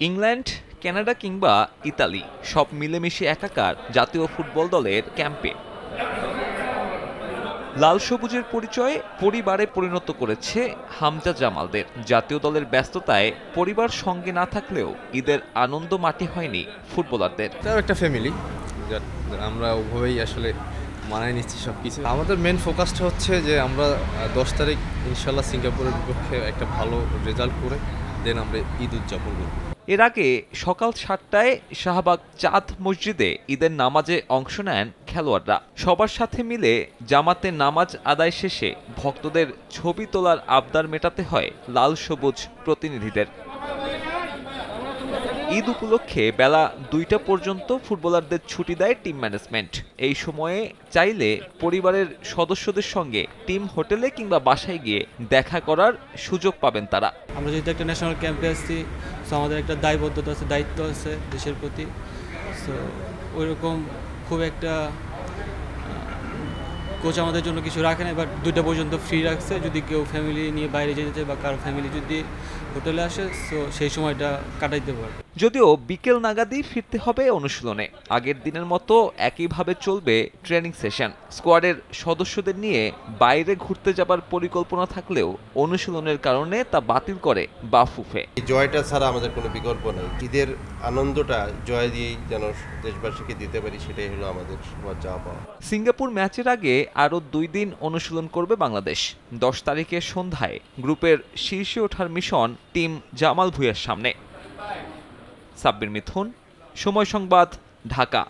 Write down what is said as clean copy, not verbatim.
England, Canada কিংবা Italy সব মিলেমিশে একাকার জাতীয় ফুটবল দলের ক্যাম্পে লাল সবুজের পরিচয় পরিবারে পরিণত করেছে হামজা জামালদের। জাতীয় দলের ব্যস্ততায় পরিবার সঙ্গে না থাকলেও ঈদের আনন্দ মাটি হয়নি ফুটবলারদের। এটাও একটা ফ্যামিলি, আমরা ওভাবেই আসলে মানায় নিচ্ছি সবকিছু। আমাদের মেন ফোকাসটা হচ্ছে যে আমরা 10 তারিখ ইনশাল্লাহ সিঙ্গাপুরের বিপক্ষে একটা ভালো রেজাল্ট করে দেন আমরা ঈদ উদযাপন করব। এর আগে সকাল 7টায় শাহবাগ চাঁদ মসজিদে ঈদের নামাজে অংশ নেন খেলোয়াড়রা। সবার সাথে মিলে জামাতে নামাজ আদায় শেষে ভক্তদের ছবি তোলার আবদার মেটাতে হয় লাল সবুজ প্রতিনিধিদের। ঈদ উপলক্ষে বেলা 2টা পর্যন্ত ফুটবলারদের ছুটি দেয় টিম ম্যানেজমেন্ট। এই সময়ে চাইলে পরিবারের সদস্যদের সঙ্গে টিম হোটেলে কিংবা বাসায় গিয়ে দেখা করার সুযোগ পাবেন তারা। আমরা যেহেতু একটা ন্যাশনাল ক্যাম্পে আসছি, সো আমাদের একটা দায়বদ্ধতা আছে, দায়িত্ব আছে দেশের প্রতি। সো ওইরকম খুব একটা কোচ আমাদের জন্য কিছু রাখে না, বাট 2টা পর্যন্ত ফ্রি রাখছে। যদি কেউ ফ্যামিলি নিয়ে বাইরে যেতে চায় বা কারো ফ্যামিলি যদি হোটেলে আসে, সো সেই সময়টা কাটাইতে পারবে। যদিও বিকেল নাগাদই ফিরতে হবে অনুশীলনে। আগের দিনের মতো একইভাবে চলবে ট্রেনিং সেশন। স্কোয়াডের সদস্যদের নিয়ে বাইরে ঘুরতে যাবার পরিকল্পনা থাকলেও অনুশীলনের কারণে তা বাতিল করে বাফুফে। এই জয়টা ছাড়া আমাদের কোনো বিকল্প নেই। ঈদের আনন্দটা জয় দিয়েই যেন দেশবাসীকে দিতে পারি, সেটাই হলো আমাদের সবার চাওয়া পাওয়া। সিঙ্গাপুর ম্যাচের আগে আরও 2 দিন অনুশীলন করবে বাংলাদেশ। 10 তারিখের সন্ধ্যায় গ্রুপের শীর্ষে ওঠার মিশন টিম জামাল ভুঁইয়ার সামনে। সাব্বির মিথুন, সময় সংবাদ, ঢাকা।